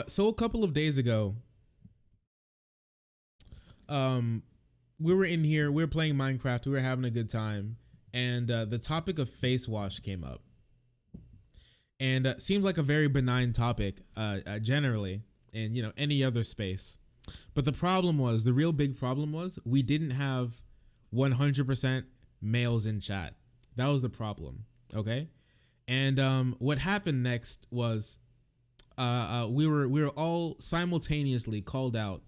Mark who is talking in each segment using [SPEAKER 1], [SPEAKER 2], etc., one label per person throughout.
[SPEAKER 1] So a couple of days ago, um, we were in here, we were playing Minecraft, we were having a good time, and the topic of face wash came up, and seems like a very benign topic, generally, in any other space. But the problem was, the real big problem was, we didn't have 100% males in chat. That was the problem. Okay, and what happened next was, we were all simultaneously called out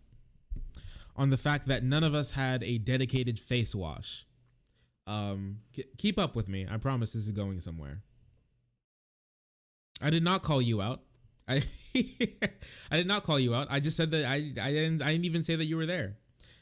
[SPEAKER 1] on the fact that none of us had a dedicated face wash. Keep up with me. I promise this is going somewhere. I did not call you out. I I did not call you out. I just said that I didn't even say that you were there.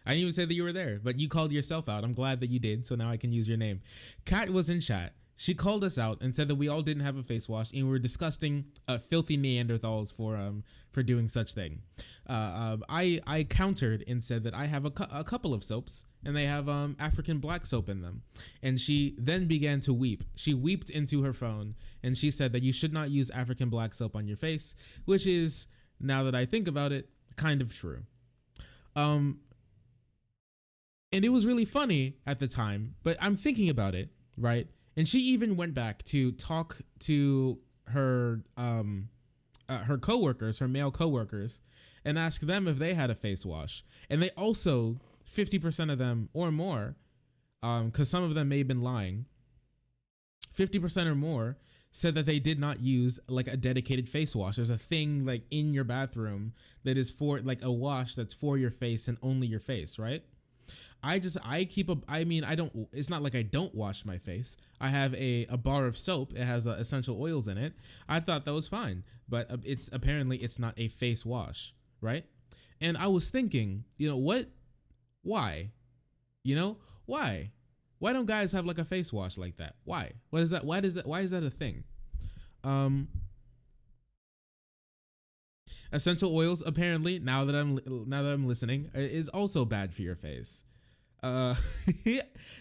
[SPEAKER 1] I didn't even say that you were there, but you called yourself out. I'm glad that you did, so now I can use your name. Kat was in chat. She called us out and said that we all didn't have a face wash, and we were disgusting, filthy Neanderthals for doing such thing. I countered and said that I have a couple of soaps, and they have African black soap in them. And she then began to weep. She wept into her phone, and she said that you should not use African black soap on your face, which is, now that I think about it, kind of true. Um, and it was really funny at the time, but I'm thinking about it, right? And she even went back to talk to her coworkers, her male coworkers, and ask them if they had a face wash. And they also, 50% of them or more, because some of them may have been lying, 50% or more said that they did not use like a dedicated face wash. There's a thing like in your bathroom that is for like a wash that's for your face and only your face, right? I keep a, I mean, I don't, it's not like I don't wash my face. I have a bar of soap. It has essential oils in it. I thought that was fine, but it's apparently it's not a face wash, right? And I was thinking, what, why, why? Why don't guys have like a face wash like that? Why? What is that? Why is that a thing? Um, Essential oils apparently, now that I'm listening, is also bad for your face. Uh,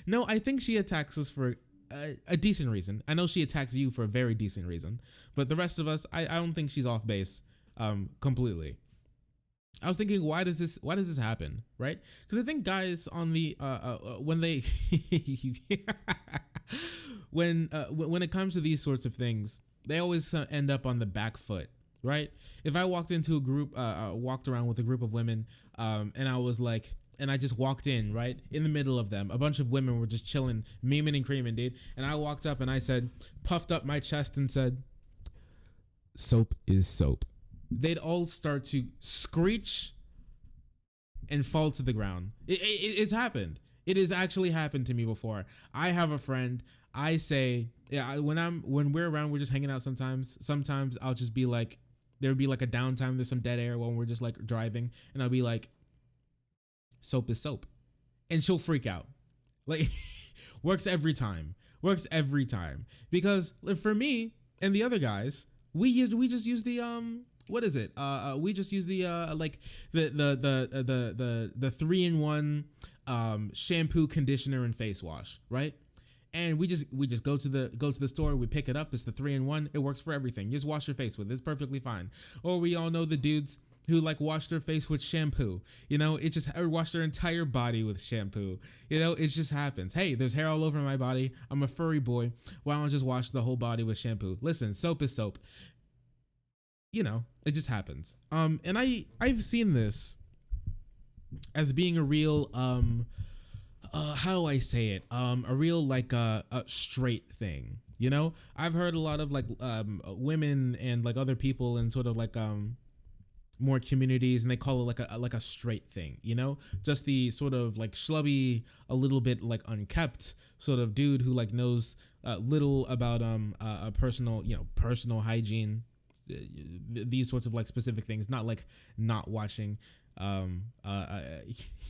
[SPEAKER 1] no, I think she attacks us for a decent reason. I know she attacks you for a very decent reason, but the rest of us, I don't think she's off base completely. I was thinking, why does this happen, right? Because I think guys on the when they when it comes to these sorts of things, they always end up on the back foot, right? If I walked into a group, walked around with a group of women, and I was like, and I just walked in, right in the middle of them, a bunch of women were just chilling, memeing and creaming, dude. And I walked up and I said, puffed up my chest and said, "Soap is soap." They'd all start to screech and fall to the ground. It's happened. It has actually happened to me before. I have a friend. I say, yeah, when we're around, we're just hanging out sometimes. Sometimes I'll just be like, there would be like a downtime, there's some dead air when we're just like driving, and I'll be like, "Soap is soap." And she'll freak out. Like, works every time. Works every time. Because for me and the other guys, we just use the what is it? We just use the like the 3-in-1 shampoo, conditioner, and face wash, right? And we just go to the store, we pick it up. It's the 3-in-1. It works for everything. You just wash your face with it. It's perfectly fine. Or we all know the dudes who like wash their face with shampoo. It just, or wash their entire body with shampoo. It just happens. Hey, there's hair all over my body. I'm a furry boy. Why don't I just wash the whole body with shampoo? Listen, soap is soap. It just happens. And I've seen this as being a real how do I say it? A real like a straight thing. I've heard a lot of like women and like other people in sort of like more communities, and they call it like a straight thing. Just the sort of like schlubby, a little bit like unkept sort of dude who like knows little about a personal hygiene, these sorts of like specific things, not like not washing um uh, uh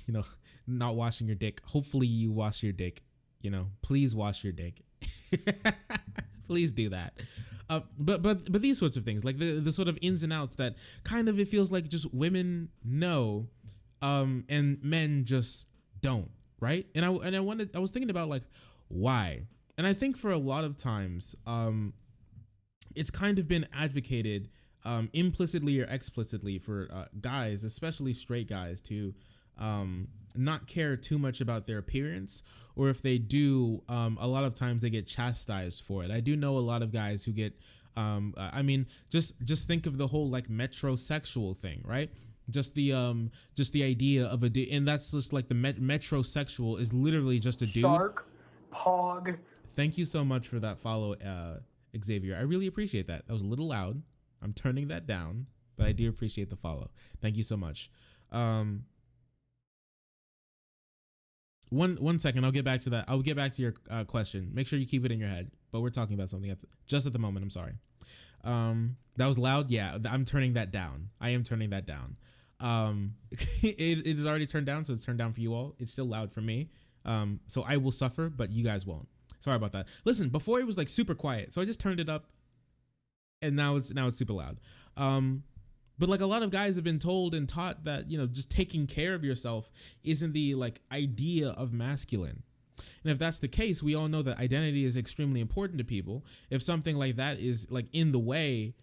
[SPEAKER 1] you know not washing your dick. Hopefully you wash your dick. Please wash your dick. Please do that. But these sorts of things, like the sort of ins and outs that kind of, it feels like just women know, and men just don't, right? And I was thinking about like why, and I think for a lot of times, it's kind of been advocated implicitly or explicitly for guys, especially straight guys, to not care too much about their appearance, or if they do, a lot of times they get chastised for it. I do know a lot of guys who get, I mean, just think of the whole like metrosexual thing, right? Just the idea of a dude, and that's just like the metrosexual is literally just a dude.
[SPEAKER 2] Shark, Pog.
[SPEAKER 1] Thank you so much for that follow, Xavier. I really appreciate that. That was a little loud. I'm turning that down, but I do appreciate the follow. Thank you so much. One second, I'll get back to that. I'll get back to your question. Make sure you keep it in your head. But we're talking about something just at the moment. I'm sorry. That was loud. Yeah, I'm turning that down. I am turning that down. It is already turned down, so it's turned down for you all. It's still loud for me. So I will suffer, but you guys won't. Sorry about that. Listen, before it was like super quiet, so I just turned it up, and now it's super loud. But like a lot of guys have been told and taught that, you know, just taking care of yourself isn't the like idea of masculine. And if that's the case, we all know that identity is extremely important to people. If something like that is like in the way,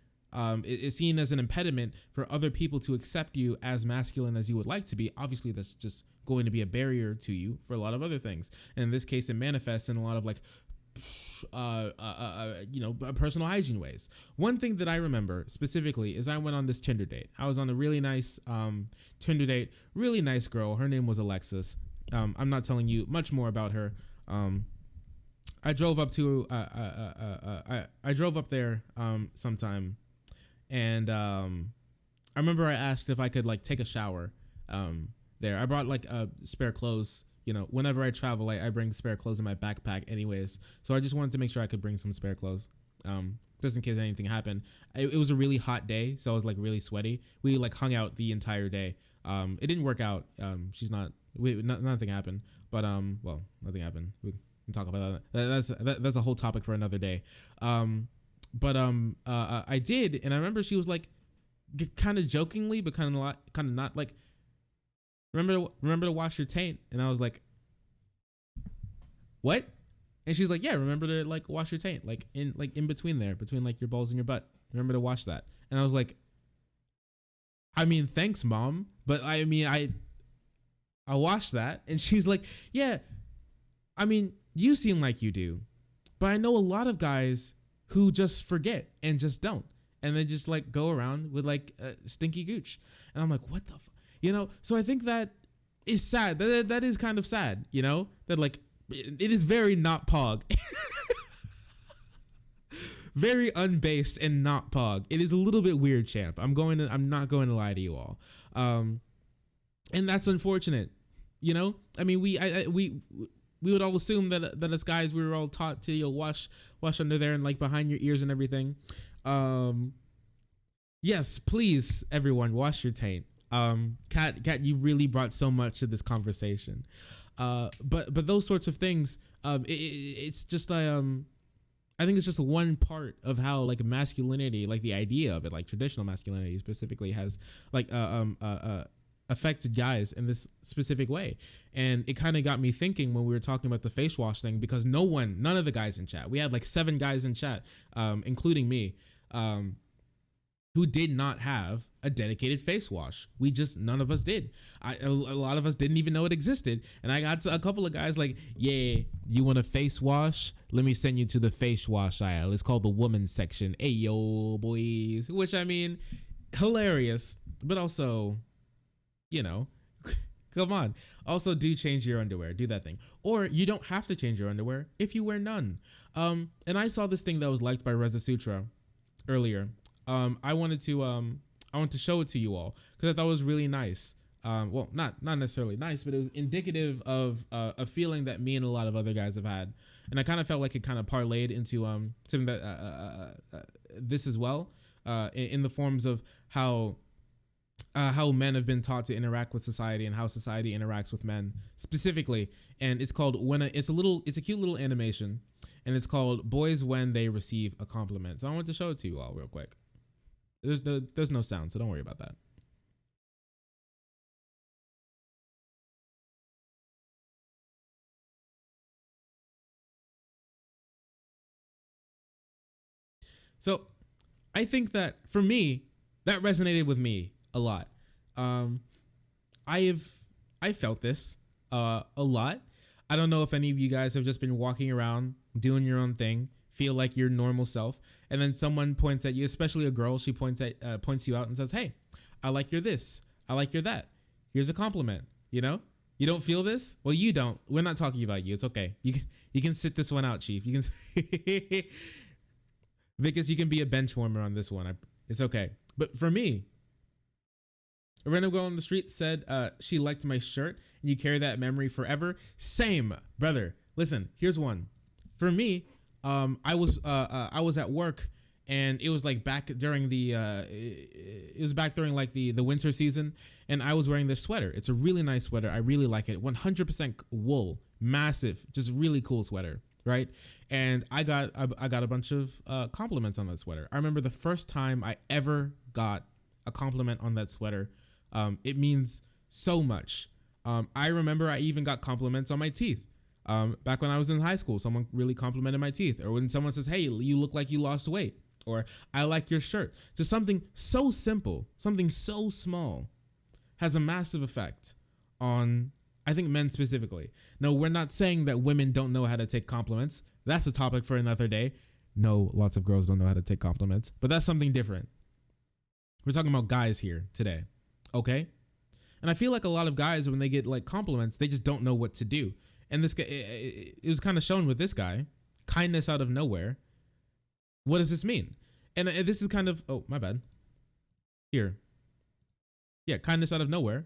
[SPEAKER 1] is seen as an impediment for other people to accept you as masculine as you would like to be, obviously that's just going to be a barrier to you for a lot of other things. And in this case, it manifests in a lot of like, you know, personal hygiene ways. One thing that I remember specifically is I went on this Tinder date. I was on a really nice Tinder date, really nice girl. Her name was Alexis. I'm not telling you much more about her. I drove up to I drove up there sometime, and I remember I asked if I could like take a shower there. I brought like spare clothes. You know, whenever I travel, I bring spare clothes in my backpack anyways. So I just wanted to make sure I could bring some spare clothes, just in case anything happened. It was a really hot day, so I was like really sweaty. We like hung out the entire day. It didn't work out. Nothing happened, but well, nothing happened. We can talk about that. That's a whole topic for another day. But I did, and I remember she was like, kind of jokingly, but kind of not like, remember to wash your taint. And I was like, what? And she's like, yeah, remember to like wash your taint, like in between there, between like your balls and your butt. Remember to wash that. And I was like, I mean, thanks, mom, but I mean, I watched that. And she's like, yeah, I mean, you seem like you do, but I know a lot of guys who just forget and just don't, and then just like go around with like stinky gooch. And I'm like, what the you know? So I think that is sad. That is kind of sad, you know, that like it is very not pog. Very unbased and not pog. It is a little bit weird, champ. I'm not going to lie to you all. And that's unfortunate. You know, I mean, we would all assume that as guys, we were all taught to, you know, wash under there and like behind your ears and everything. Yes, please, everyone, wash your taint. Kat, you really brought so much to this conversation. But those sorts of things, it's just I think it's just one part of how like masculinity, like the idea of it, like traditional masculinity specifically, has like affected guys in this specific way. And it kind of got me thinking when we were talking about the face wash thing, because none of the guys in chat, we had like 7 guys in chat, including me, who did not have a dedicated face wash. None of us did. A lot of us didn't even know it existed. And I got a couple of guys like, yeah, you want a face wash? Let me send you to the face wash aisle. It's called the women's section. Hey, yo, boys. Which, I mean, hilarious, but also, you know, come on. Also, do change your underwear. Do that thing. Or you don't have to change your underwear if you wear none. And I saw this thing that was liked by Reza Sutra earlier. I wanted to show it to you all because I thought it was really nice. Well, not necessarily nice, but it was indicative of a feeling that me and a lot of other guys have had, and I kind of felt like it kind of parlayed into something that this as well, in the forms of how men have been taught to interact with society and how society interacts with men specifically. And it's called it's a cute little animation, and it's called Boys When They Receive a Compliment. So I want to show it to you all real quick. There's no sound, so don't worry about that. So I think that for me, That resonated with me a lot. I felt this a lot. I don't know if any of you guys have just been walking around doing your own thing, feel like your normal self, and then someone points at you, especially a girl. She points you out and says, "Hey, I like your this. I like your that. Here's a compliment." You know, you don't feel this? Well, you don't. We're not talking about you. It's okay. You can sit this one out, Chief. You can, Vicus, you can be a bench warmer on this one. It's okay. But for me, a random girl on the street said she liked my shirt, and you carry that memory forever. Same, brother. Listen, here's one. For me, I was at work, and it was like back during the the winter season, and I was wearing this sweater. It's a really nice sweater. I really like it. 100% wool, massive, just really cool sweater, right? And I got a bunch of compliments on that sweater. I remember the first time I ever got a compliment on that sweater. It means so much. I remember I even got compliments on my teeth. Back when I was in high school, someone really complimented my teeth. Or when someone says, "Hey, you look like you lost weight," or "I like your shirt." Just something so simple, something so small has a massive effect on, I think, men specifically. No, we're not saying that women don't know how to take compliments. That's a topic for another day. No, lots of girls don't know how to take compliments, but that's something different. We're talking about guys here today. Okay. And I feel like a lot of guys, when they get like compliments, they just don't know what to do. And this guy, it was kind of shown with this guy, kindness out of nowhere. What does this mean? And this is kind of, oh, my bad. Here. Yeah, kindness out of nowhere.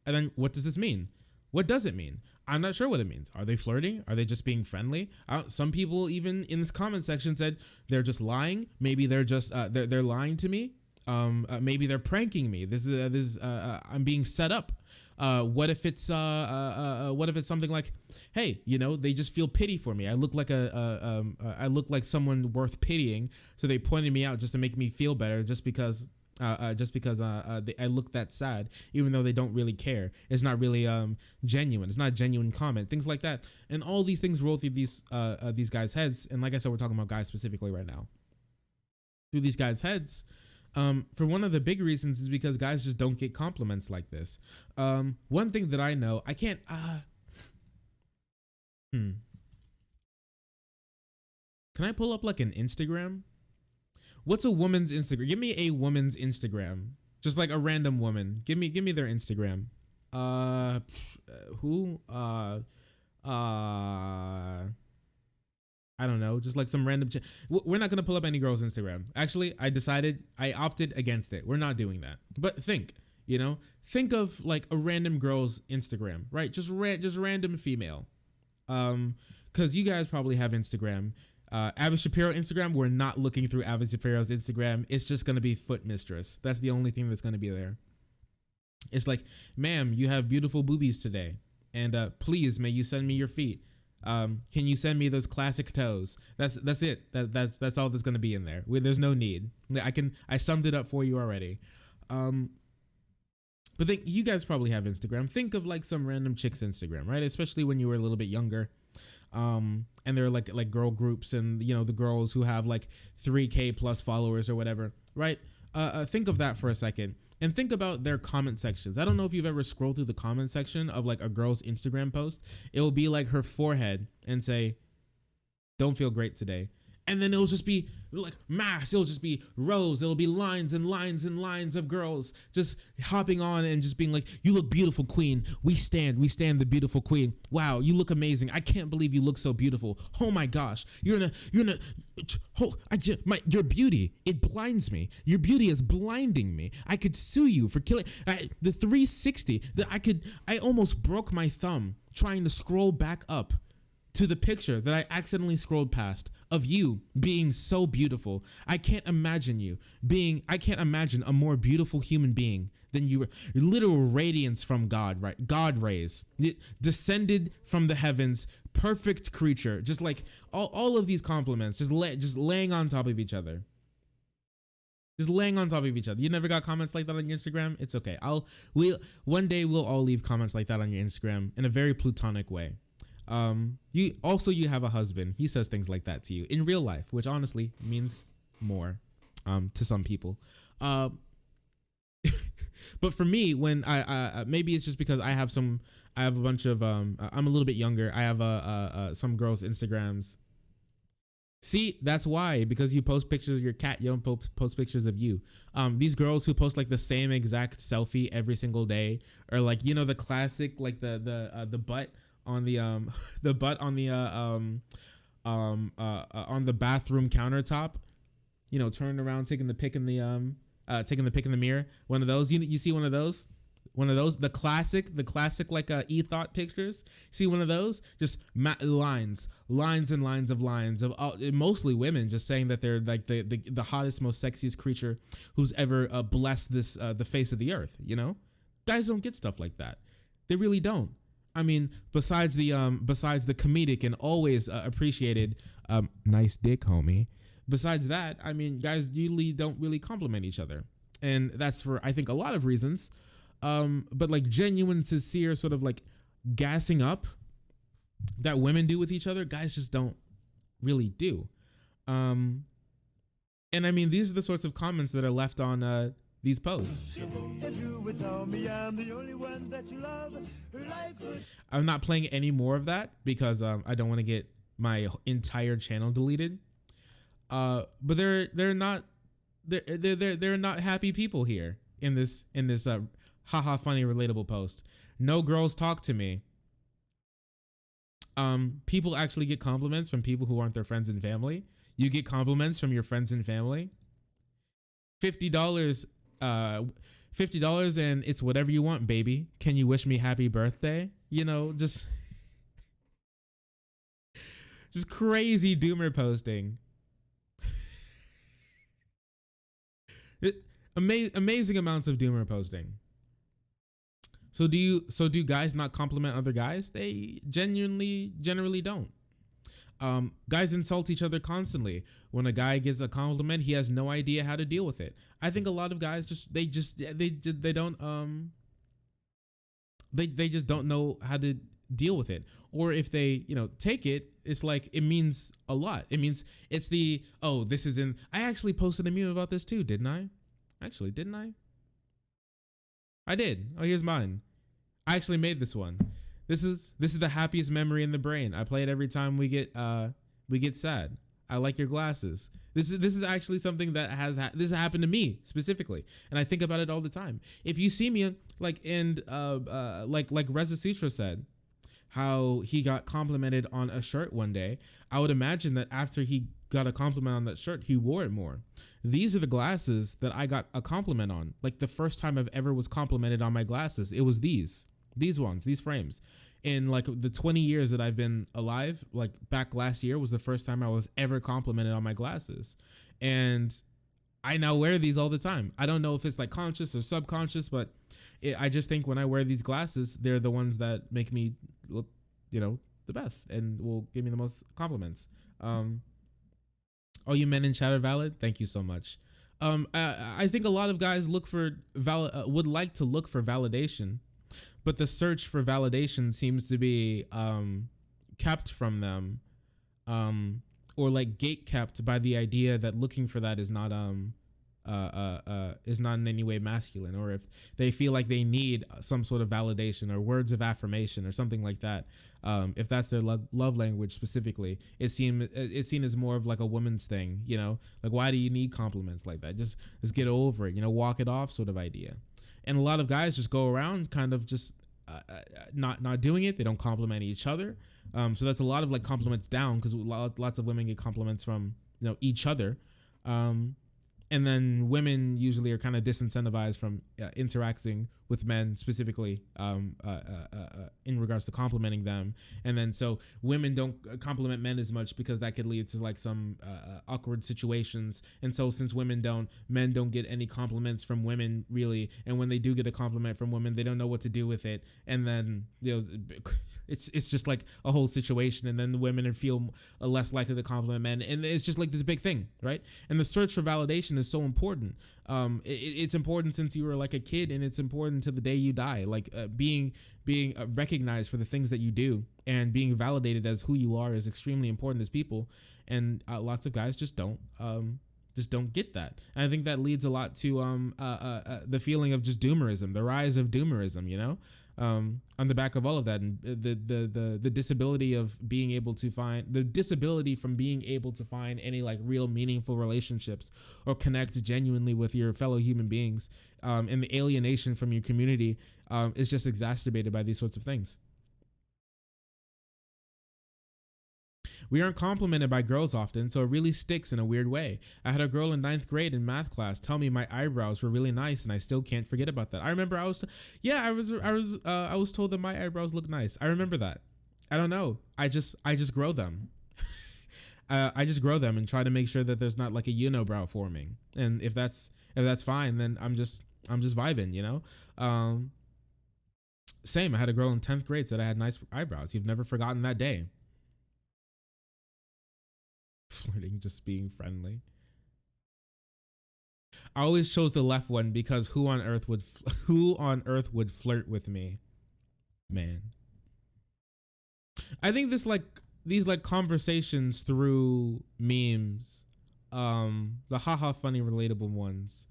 [SPEAKER 1] And then what does this mean? What does it mean? I'm not sure what it means. Are they flirting? Are they just being friendly? Some people even in this comment section said they're just lying. Maybe they're just, they're lying to me. Maybe they're pranking me. I'm being set up. What if it's something like, hey, they just feel pity for me. I look like I look like someone worth pitying, so they pointed me out just to make me feel better, just because I look that sad, even though they don't really care. It's not really genuine. It's not a genuine comment. Things like that, and all these things roll through these guys' heads. And like I said, we're talking about guys specifically right now. Through these guys' heads. For one of the big reasons is because guys just don't get compliments like this. One thing that I know, I can't, can I pull up like an Instagram? What's a woman's Instagram? Give me a woman's Instagram. Just like a random woman. Give me their Instagram. Who? I don't know, just like some random. We're not gonna pull up any girl's Instagram. Actually, I opted against it. We're not doing that. But think of like a random girl's Instagram, right? Just random female. Cause you guys probably have Instagram. Abby Shapiro Instagram. We're not looking through Abby Shapiro's Instagram. It's just gonna be foot mistress. That's the only thing that's gonna be there. It's like, ma'am, you have beautiful boobies today, and please, may you send me your feet. Can you send me those classic toes? That's it. That's all that's gonna be in there. There's no need. I summed it up for you already. But you guys probably have Instagram. Think of like some random chick's Instagram, right? Especially when you were a little bit younger. And there are like girl groups, and the girls who have like 3K plus followers or whatever, right? Think of that for a second, and think about their comment sections. I don't know if you've ever scrolled through the comment section of like a girl's Instagram post. It will be like her forehead and say, "Don't feel great today." And then it'll just be like mass. It'll just be rows. It'll be lines and lines and lines of girls just hopping on and just being like, "You look beautiful, queen. We stand the beautiful queen. Wow, you look amazing. I can't believe you look so beautiful. Oh my gosh, your beauty, it blinds me. Your beauty is blinding me. I could sue you for killing the 360 that I almost broke my thumb trying to scroll back up to the picture that I accidentally scrolled past of you being so beautiful. I can't imagine a more beautiful human being than you. Literal radiance from God, right? God rays. It descended from the heavens, perfect creature. Just like all of these compliments, just laying on top of each other. Just laying on top of each other. You never got comments like that on your Instagram? It's okay. One day we'll all leave comments like that on your Instagram in a very plutonic way. You have a husband. He says things like that to you in real life, which honestly means more to some people. But for me, when I maybe it's just because I have a bunch of I'm a little bit younger. I have some girls' Instagrams. See, that's why, because you post pictures of your cat, you don't post pictures of you. These girls who post like the same exact selfie every single day, or like, you know, the classic, like the butt on the the butt on the on the bathroom countertop, you know, turning around, taking the pic in the mirror. One of those, you see one of those, the classic like e-thought pictures. See one of those, just lines and lines of lines of mostly women just saying that they're like the hottest, most sexiest creature who's ever blessed this the face of the earth. You know, guys don't get stuff like that. They really don't. I mean, besides the comedic and always appreciated nice dick, homie. Besides that, I mean, guys usually don't really compliment each other, and that's for, I think, a lot of reasons. But like genuine, sincere sort of like gassing up that women do with each other, guys just don't really do. And I mean, these are the sorts of comments that are left on these posts. I'm not playing any more of that because I don't want to get my entire channel deleted. But they're not happy people here in this haha funny relatable post. No girls talk to me. People actually get compliments from people who aren't their friends and family. You get compliments from your friends and family. $50 and it's whatever you want, baby. Can you wish me happy birthday? You know, just crazy doomer posting. Amazing amounts of doomer posting. So do guys not compliment other guys? They generally don't. Guys insult each other constantly. When a guy gets a compliment, he has no idea how to deal with it. I think a lot of guys they just don't know how to deal with it. Or if they, you know, take it, it's like it means a lot. It means it's this is in. I actually posted a meme about this too, didn't I? Didn't I? I did. Oh, here's mine. I actually made this one. This is the happiest memory in the brain. I play it every time we get sad. I like your glasses. This is actually something that this happened to me specifically, and I think about it all the time. If you see me like Reza Citro said, how he got complimented on a shirt one day, I would imagine that after he got a compliment on that shirt, he wore it more. These are the glasses that I got a compliment on. Like the first time I've ever was complimented on my glasses, it was these ones, these frames. In like the 20 years that I've been alive, like back last year was the first time I was ever complimented on my glasses. And I now wear these all the time. I don't know if it's like conscious or subconscious, but I just think when I wear these glasses, they're the ones that make me look, you know, the best and will give me the most compliments. All you men in chat are valid. Thank you so much. I think a lot of guys would like to look for validation, but the search for validation seems to be kept from them, or like gate kept by the idea that looking for that is not in any way masculine, or if they feel like they need some sort of validation or words of affirmation or something like that. If that's their love language specifically, it's seen as more of like a woman's thing, you know, like why do you need compliments like that? Just get over it, you know, walk it off sort of idea. And a lot of guys just go around kind of just not doing it. They don't compliment each other. So that's a lot of like compliments down, because lots of women get compliments from, you know, each other. And then women usually are kind of disincentivized from interacting with men specifically in regards to complimenting them. And then so women don't compliment men as much because that could lead to like some awkward situations. And so since men don't get any compliments from women really. And when they do get a compliment from women, they don't know what to do with it. And then, you know, it's just like a whole situation. And then the women feel less likely to compliment men. And it's just like this big thing, right? And the search for validation is so important. It's important since you were like a kid, and it's important to the day you die. Like being recognized for the things that you do and being validated as who you are is extremely important as people. And lots of guys just don't just don't get that. And I think that leads a lot to the feeling of just doomerism, the rise of doomerism, on the back of all of that, and the disability of being able to find the disability from being able to find any like real meaningful relationships or connect genuinely with your fellow human beings, and the alienation from your community is just exacerbated by these sorts of things. We aren't complimented by girls often, so it really sticks in a weird way. I had a girl in ninth grade in math class tell me my eyebrows were really nice, and I still can't forget about that. I remember I was told that my eyebrows look nice. I remember that. I don't know. I just grow them. I just grow them and try to make sure that there's not like a unibrow forming. And if that's fine, then I'm just vibing, Same. I had a girl in 10th grade said I had nice eyebrows. You've never forgotten that day. Flirting, just being friendly. I always chose the left one because who on earth would flirt with me, man? I think these conversations through memes, the haha funny relatable ones,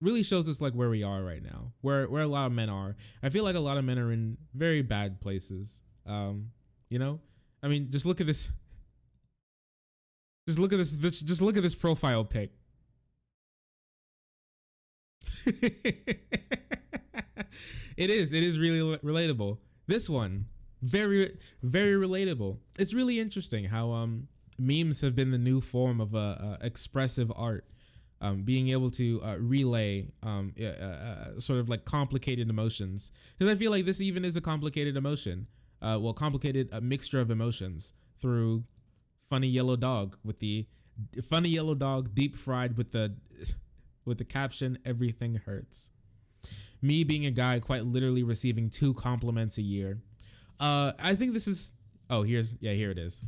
[SPEAKER 1] really shows us like where we are right now, where a lot of men are. I feel like a lot of men are in very bad places. I mean, just look at this. Just look at this. Just look at this profile pic. It is really relatable. This one, very, very relatable. It's really interesting how memes have been the new form of expressive art, being able to relay sort of like complicated emotions. Because I feel like this even is a complicated emotion. Complicated mixture of emotions through funny yellow dog deep fried with the caption "Everything hurts." Me being a guy quite literally receiving 2 compliments a year. I think this is here it is.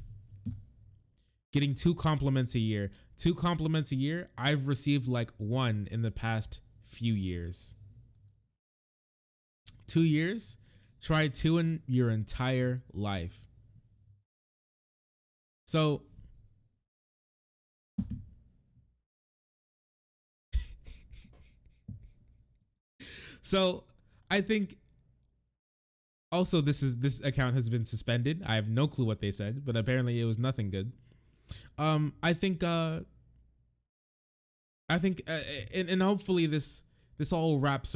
[SPEAKER 1] Getting 2 compliments a year. 2 compliments a year. I've received like 1 in the past few years. 2 years? Try 2 in your entire life. So I think also this account has been suspended. I have no clue what they said, but apparently it was nothing good. I think and hopefully this all wraps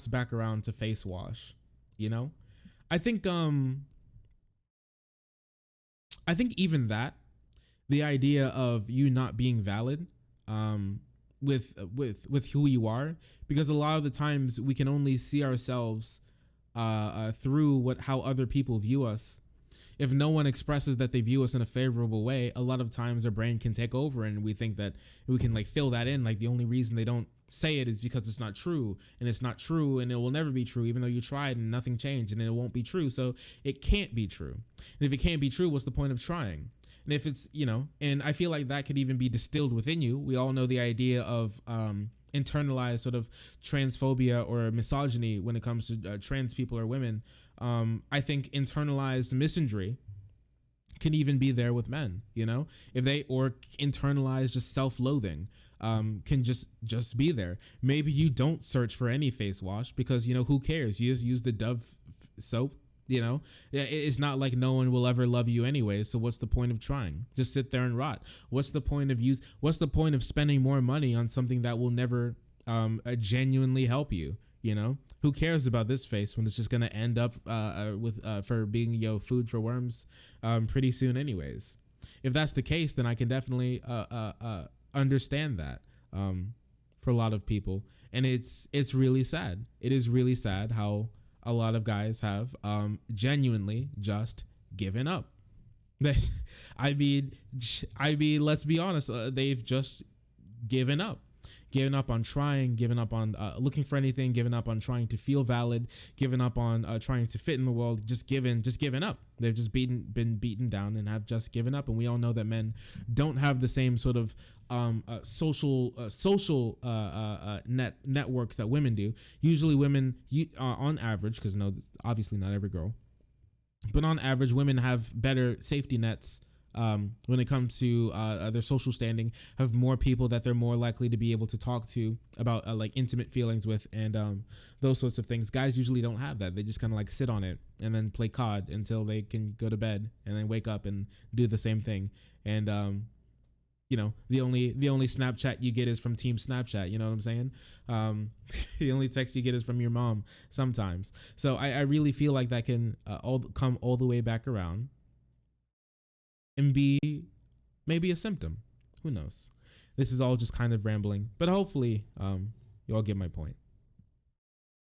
[SPEAKER 1] back around to face wash, I think even that, the idea of you not being valid, with who you are, because a lot of the times we can only see ourselves through how other people view us. If no one expresses that they view us in a favorable way, a lot of times our brain can take over and we think that we can like fill that in. Like the only reason they don't say it is because it's not true, and it's not true, and it will never be true, even though you tried and nothing changed, and it won't be true. So it can't be true. And if it can't be true, what's the point of trying? And if it's, and I feel like that could even be distilled within you. We all know the idea of internalized sort of transphobia or misogyny when it comes to trans people or women. I think internalized misandry can even be there with men, if they, or internalized just self-loathing can just be there. Maybe you don't search for any face wash because, who cares? You just use the Dove soap. It's not like no one will ever love you anyway. So what's the point of trying? Just sit there and rot. What's the point of spending more money on something that will never genuinely help you? Who cares about this face when it's just gonna end up for being food for worms pretty soon anyways. If that's the case, then I can definitely understand that for a lot of people, and it's really sad. It is really sad how a lot of guys have genuinely just given up. I mean, let's be honest. They've just given up on trying, given up on looking for anything, given up on trying to feel valid, given up on trying to fit in the world, just given up. They've just been beaten down and have just given up. And we all know that men don't have the same sort of social networks that women do. Usually women, on average, because no, obviously not every girl, but on average, women have better safety nets when it comes to their social standing, have more people that they're more likely to be able to talk to about like intimate feelings with, and those sorts of things. Guys usually don't have that. They just kind of like sit on it and then play COD until they can go to bed and then wake up and do the same thing. And the only Snapchat you get is from Team Snapchat. You know what I'm saying? The only text you get is from your mom sometimes. So I really feel like that can come all the way back around and be maybe a symptom. Who knows? This is all just kind of rambling, but hopefully you all get my point.